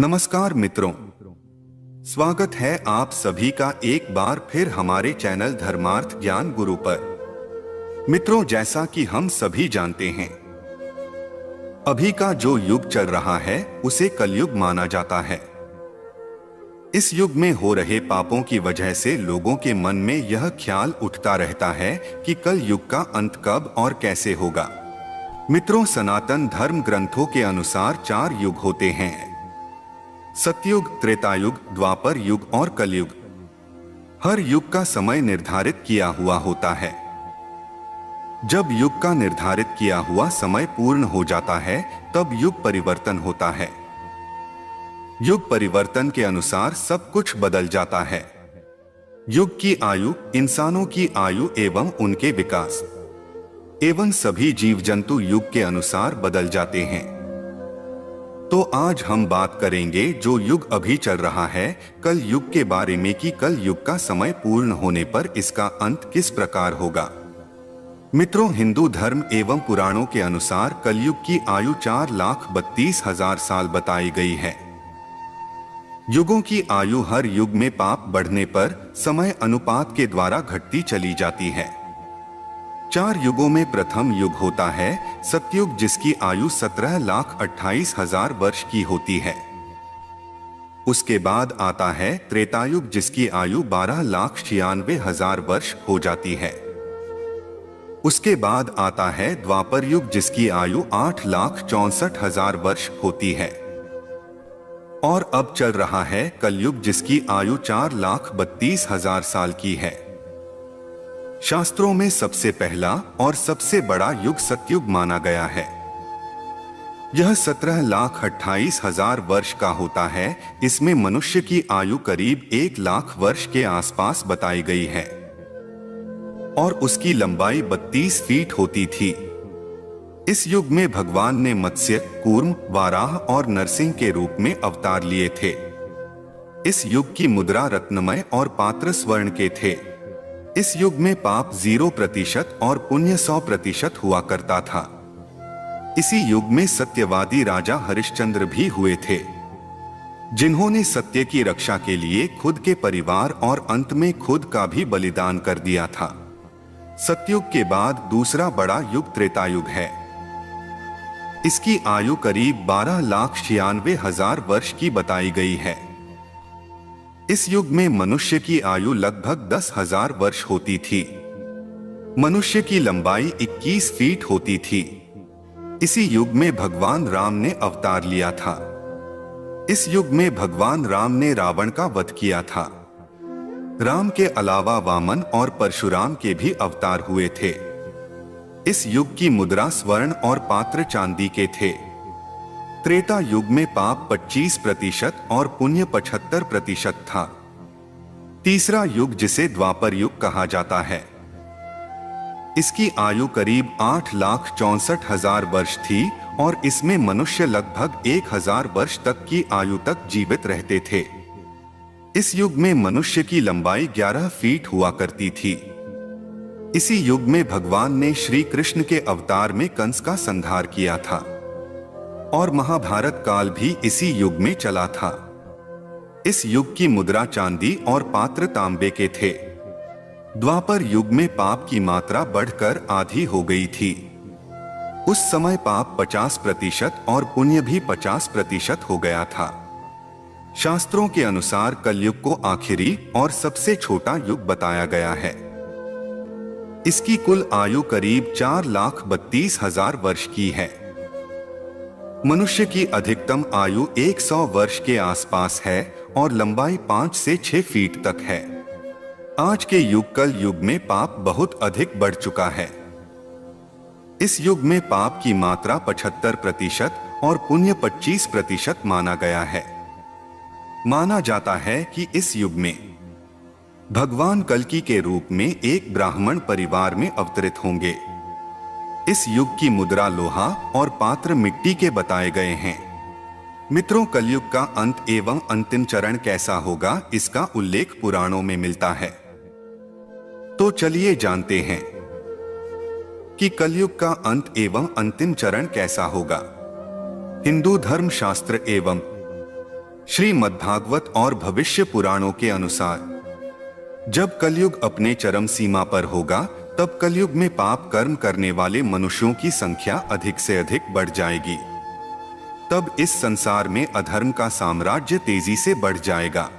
नमस्कार मित्रों, स्वागत है आप सभी का एक बार फिर हमारे चैनल धर्मार्थ ज्ञान गुरु पर। मित्रों, जैसा कि हम सभी जानते हैं, अभी का जो युग चल रहा है उसे कलयुग माना जाता है। इस युग में हो रहे पापों की वजह से लोगों के मन में यह ख्याल उठता रहता है कि कल युग का अंत कब और कैसे होगा। मित्रों, सनातन धर्म ग्रंथों के अनुसार 4 युग होते हैं: सतयुग, त्रेतायुग, द्वापर युग और कलयुग। हर युग का समय निर्धारित किया हुआ होता है। जब युग का निर्धारित किया हुआ समय पूर्ण हो जाता है तब युग परिवर्तन होता है। युग परिवर्तन के अनुसार सब कुछ बदल जाता है। युग की आयु, इंसानों की आयु एवं उनके विकास एवं सभी जीव जंतु युग के अनुसार बदल जाते हैं। तो आज हम बात करेंगे जो युग अभी चल रहा है, कल युग के बारे में कि कल युग का समय पूर्ण होने पर इसका अंत किस प्रकार होगा। मित्रों, हिंदू धर्म एवं पुराणों के अनुसार कलयुग की आयु 4,32,000 साल बताई गई है। युगों की आयु हर युग में पाप बढ़ने पर समय अनुपात के द्वारा घटती चली जाती है। 4 युगों में प्रथम युग होता है सतयुग, जिसकी आयु 17,28,000 वर्ष की होती है। उसके बाद आता है त्रेतायुग, जिसकी आयु 12,96,000 वर्ष हो जाती है। उसके बाद आता है द्वापर युग, जिसकी आयु 8,64,000 वर्ष होती है। और अब चल रहा है कलयुग, जिसकी आयु 4,32,000 साल की है। शास्त्रों में सबसे पहला और सबसे बड़ा युग सतयुग माना गया है। यह 17,28,000 वर्ष का होता है। इसमें मनुष्य की आयु करीब 1,00,000 वर्ष के आसपास बताई गई है और उसकी लंबाई 32 फीट होती थी। इस युग में भगवान ने मत्स्य, कूर्म, वाराह और नरसिंह के रूप में अवतार लिए थे। इस युग की मुद्रा रत्नमय और पात्र स्वर्ण के थे। इस युग में पाप 0% और पुण्य 100% हुआ करता था। इसी युग में सत्यवादी राजा हरिश्चंद्र भी हुए थे, जिन्होंने सत्य की रक्षा के लिए खुद के परिवार और अंत में खुद का भी बलिदान कर दिया था। सतयुग के बाद दूसरा बड़ा युग त्रेतायुग है। इसकी आयु करीब 12,96,000 वर्ष की बताई गई है। इस युग में मनुष्य की आयु लगभग 10,000 वर्ष होती थी। मनुष्य की लंबाई 21 फीट होती थी। इसी युग में भगवान राम ने अवतार लिया था। इस युग में भगवान राम ने रावण का वध किया था। राम के अलावा वामन और परशुराम के भी अवतार हुए थे। इस युग की मुद्रा स्वर्ण और पात्र चांदी के थे। त्रेता युग में पाप 25% और पुण्य 75% था। तीसरा युग, जिसे द्वापर युग कहा जाता है, इसकी आयु करीब 8,64,000 वर्ष थी और इसमें मनुष्य लगभग 1,000 वर्ष तक की आयु तक जीवित रहते थे। इस युग में मनुष्य की लंबाई 11 फीट हुआ करती थी। इसी युग में भगवान ने श्री कृष्ण के अवतार में कंस का संहार किया था और महाभारत काल भी इसी युग में चला था। इस युग की मुद्रा चांदी और पात्र तांबे के थे। द्वापर युग में पाप की मात्रा बढ़कर आधी हो गई थी। उस समय पाप 50% और पुण्य भी 50% हो गया था। शास्त्रों के अनुसार कलयुग को आखिरी और सबसे छोटा युग बताया गया है। इसकी कुल आयु करीब 4,32,000 वर्ष की है। मनुष्य की अधिकतम आयु 100 वर्ष के आसपास है और लंबाई 5 से 6 फीट तक है। आज के युग कल युग में पाप बहुत अधिक बढ़ चुका है। इस युग में पाप की मात्रा 75% और पुण्य 25% माना गया है। माना जाता है कि इस युग में भगवान कल्कि के रूप में एक ब्राह्मण परिवार में अवतरित होंगे। इस युग की मुद्रा लोहा और पात्र मिट्टी के बताए गए हैं। मित्रों, कलयुग का अंत एवं अंतिम चरण कैसा होगा, इसका उल्लेख पुराणों में मिलता है। तो चलिए जानते हैं कि कलयुग का अंत एवं अंतिम चरण कैसा होगा। हिंदू धर्म शास्त्र एवं श्रीमद्भागवत और भविष्य पुराणों के अनुसार जब कलयुग अपने चरम सीमा पर होगा, तब कलयुग में पाप कर्म करने वाले मनुष्यों की संख्या अधिक से अधिक बढ़ जाएगी। तब इस संसार में अधर्म का साम्राज्य तेजी से बढ़ जाएगा।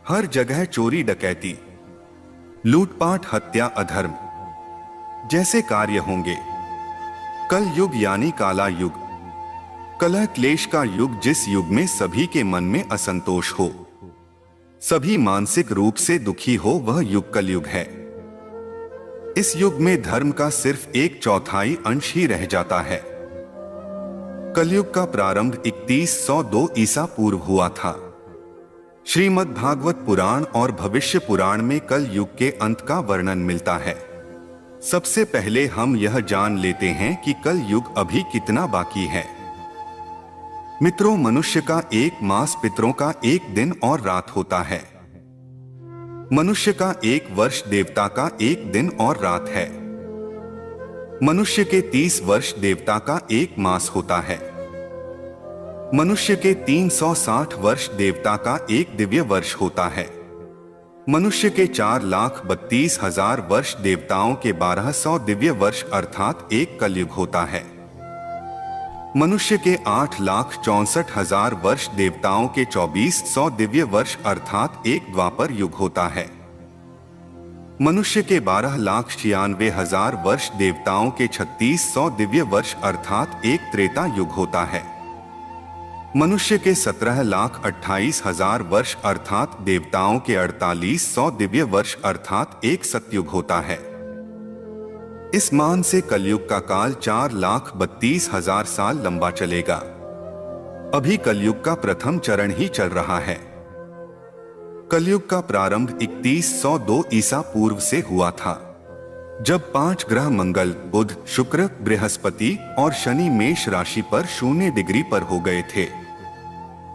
हर जगह चोरी डकैती, लूटपाट, हत्या, अधर्म जैसे कार्य होंगे। कल युग यानी काला युग, कलह क्लेश का युग, जिस युग में सभी के मन में असंतोष हो, सभी मानसिक रूप से दुखी हो, वह युग कलयुग है। इस युग में धर्म का सिर्फ 1/4 अंश ही रह जाता है। कलयुग का प्रारंभ 3102 ईसा पूर्व हुआ था। श्रीमद् भागवत पुराण और भविष्य पुराण में कल युग के अंत का वर्णन मिलता है। सबसे पहले हम यह जान लेते हैं कि कल युग अभी कितना बाकी है। मित्रों, मनुष्य का एक मास पितरों का एक दिन और रात होता है। मनुष्य का एक वर्ष देवता का एक दिन और रात है। मनुष्य के 30 वर्ष देवता का एक मास होता है। मनुष्य के 360 वर्ष देवता का एक दिव्य वर्ष होता है। मनुष्य के 4,32,000 वर्ष देवताओं के 1200 दिव्य वर्ष अर्थात एक कलयुग होता है। मनुष्य के 8,64,000 वर्ष देवताओं के 2400 दिव्य वर्ष अर्थात एक द्वापर युग होता है। मनुष्य के 12,96,000 वर्ष देवताओं के 3600 दिव्य वर्ष अर्थात एक त्रेता युग होता है। मनुष्य के 17,28,000 वर्ष अर्थात देवताओं के 4800 दिव्य वर्ष अर्थात एक सतयुग होता है। इस मान से कलयुग का काल 4,32,000 साल लंबा चलेगा। अभी कलयुग का प्रथम चरण ही चल रहा है। कलयुग का प्रारंभ 3102 ईसा पूर्व से हुआ था, जब 5 ग्रह मंगल, बुध, शुक्र, बृहस्पति और शनि मेष राशि पर 0 डिग्री पर हो गए थे।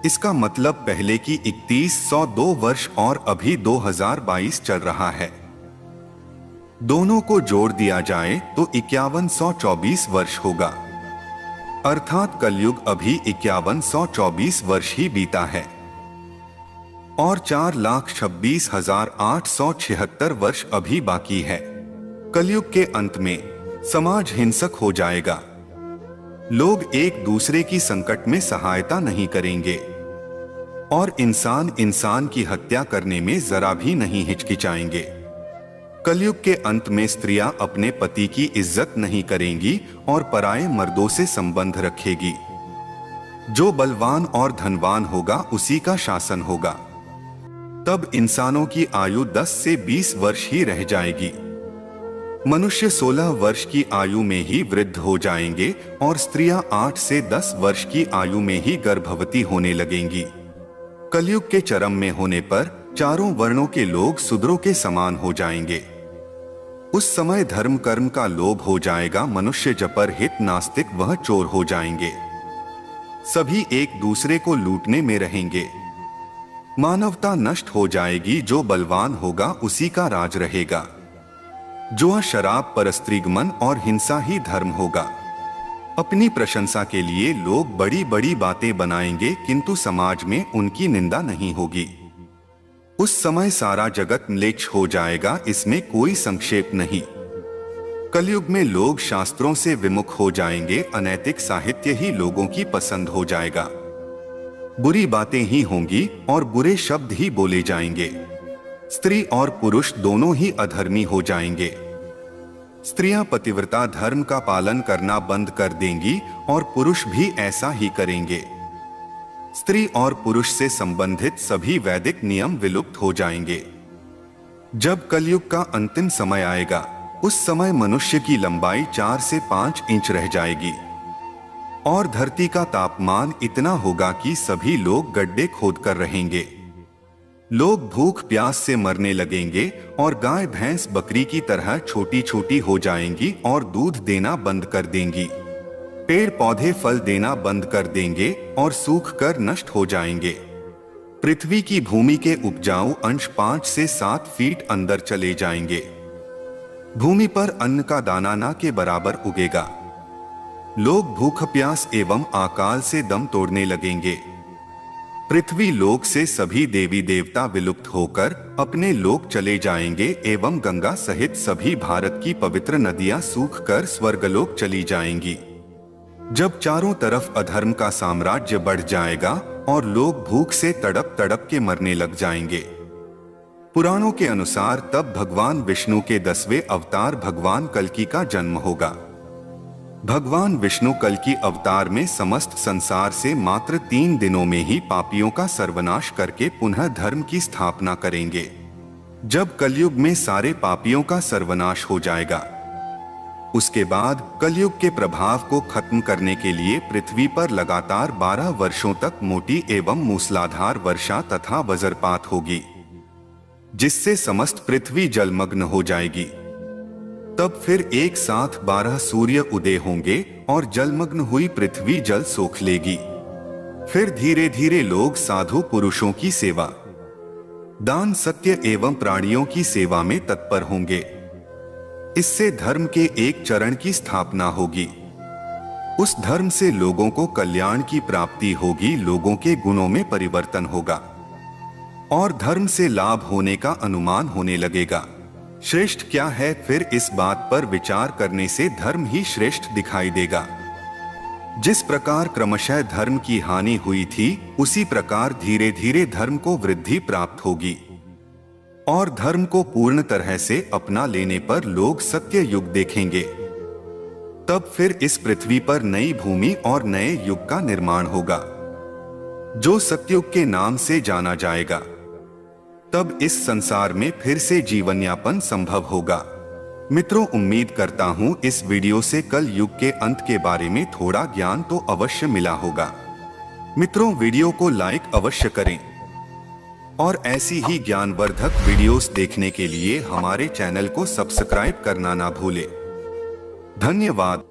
इसका मतलब पहले की 3102 वर्ष और अभी 2022 चल रहा है। दोनों को जोड़ दिया जाए तो 5124 वर्ष होगा, अर्थात कलयुग अभी 5124 वर्ष ही बीता है और 4,26,876 वर्ष अभी बाकी है। कलयुग के अंत में समाज हिंसक हो जाएगा। लोग एक दूसरे की संकट में सहायता नहीं करेंगे और इंसान इंसान की हत्या करने में जरा भी नहीं हिचकिचाएंगे। कलयुग के अंत में स्त्रियां अपने पति की इज्जत नहीं करेंगी और पराये मर्दों से संबंध रखेगी। जो बलवान और धनवान होगा उसी का शासन होगा। तब इंसानों की आयु 10 से 20 वर्ष ही रह जाएगी। मनुष्य 16 वर्ष की आयु में ही वृद्ध हो जाएंगे और स्त्रियां 8 से 10 वर्ष की आयु में ही गर्भवती होने लगेंगी। कलयुग के चरम में होने पर चारों वर्णों के लोग शूद्रों के समान हो जाएंगे। उस समय धर्म कर्म का लोभ हो जाएगा। मनुष्य जपर हित नास्तिक वह चोर हो जाएंगे। सभी एक दूसरे को लूटने में रहेंगे। मानवता नष्ट हो जाएगी। जो बलवान होगा उसी का राज रहेगा। जुआ, शराब, परस्त्रीगमन और हिंसा ही धर्म होगा। अपनी प्रशंसा के लिए लोग बड़ी बड़ी बातें बनाएंगे, किंतु समाज में उनकी निंदा नहीं होगी। उस समय सारा जगत म्लेच्छ हो जाएगा, इसमें कोई संक्षेप नहीं। कलयुग में लोग शास्त्रों से विमुख हो जाएंगे। अनैतिक साहित्य ही लोगों की पसंद हो जाएगा। बुरी बातें ही होंगी और बुरे शब्द ही बोले जाएंगे। स्त्री और पुरुष दोनों ही अधर्मी हो जाएंगे। स्त्रियां पतिव्रता धर्म का पालन करना बंद कर देंगी और पुरुष भी ऐसा ही करेंगे। स्त्री और पुरुष से संबंधित सभी वैदिक नियम विलुप्त हो जाएंगे। जब कलयुग का अंतिम समय आएगा, उस समय मनुष्य की लंबाई 4 से 5 इंच रह जाएगी और धरती का तापमान इतना होगा कि सभी लोग गड्ढे खोदकर रहेंगे। लोग भूख प्यास से मरने लगेंगे और गाय भैंस बकरी की तरह छोटी छोटी हो जाएंगी और दूध देना बंद कर देंगी। पेड़ पौधे फल देना बंद कर देंगे और सूख कर नष्ट हो जाएंगे। पृथ्वी की भूमि के उपजाऊ अंश 5 से 7 फीट अंदर चले जाएंगे। भूमि पर अन्न का दाना ना के बराबर उगेगा। लोग भूख प्यास एवं अकाल से दम तोड़ने लगेंगे। पृथ्वी लोक से सभी देवी देवता विलुप्त होकर अपने लोक चले जाएंगे एवं गंगा सहित सभी भारत की पवित्र नदियां सूखकर स्वर्गलोक चली जाएंगी। जब चारों तरफ अधर्म का साम्राज्य बढ़ जाएगा और लोग भूख से तड़प तड़प के मरने लग जाएंगे। पुराणों के अनुसार तब भगवान विष्णु के 10वें अवतार भगवान कल्कि का जन्म होगा। भगवान विष्णु कल्कि अवतार में समस्त संसार से मात्र 3 दिनों में ही पापियों का सर्वनाश करके पुनः धर्म की स्थापना करेंगे। जब कलयुग में सारे पापियों का सर्वनाश हो जाएगा, उसके बाद कलयुग के प्रभाव को खत्म करने के लिए पृथ्वी पर लगातार 12 वर्षों तक मोटी एवं मूसलाधार वर्षा तथा वज्रपात होगी, जिससे समस्त पृथ्वी जलमग्न हो जाएगी। तब फिर एक साथ 12 सूर्य उदय होंगे और जलमग्न हुई पृथ्वी जल सोख लेगी। फिर धीरे धीरे लोग साधु पुरुषों की सेवा, दान, सत्य एवं प्राणियों की सेवा में तत्पर होंगे। इससे धर्म के एक चरण की स्थापना होगी। उस धर्म से लोगों को कल्याण की प्राप्ति होगी, लोगों के गुणों में परिवर्तन होगा और धर्म से लाभ होने का अनुमान होने लगेगा। श्रेष्ठ क्या है, फिर इस बात पर विचार करने से धर्म ही श्रेष्ठ दिखाई देगा। जिस प्रकार क्रमशः धर्म की हानि हुई थी, उसी प्रकार धीरे धीरे धर्म को वृद्धि प्राप्त होगी और धर्म को पूर्ण तरह से अपना लेने पर लोग सत्य युग देखेंगे। तब फिर इस पृथ्वी पर नई भूमि और नए युग का निर्माण होगा, जो सत्युग के नाम से जाना जाएगा। तब इस संसार में फिर से जीवन यापन संभव होगा। मित्रों, उम्मीद करता हूं इस वीडियो से कल युग के अंत के बारे में थोड़ा ज्ञान तो अवश्य मिला होगा। मित्रों, वीडियो को लाइक अवश्य करें और ऐसी ही ज्ञानवर्धक वीडियोस देखने के लिए हमारे चैनल को सब्सक्राइब करना ना भूलें। धन्यवाद।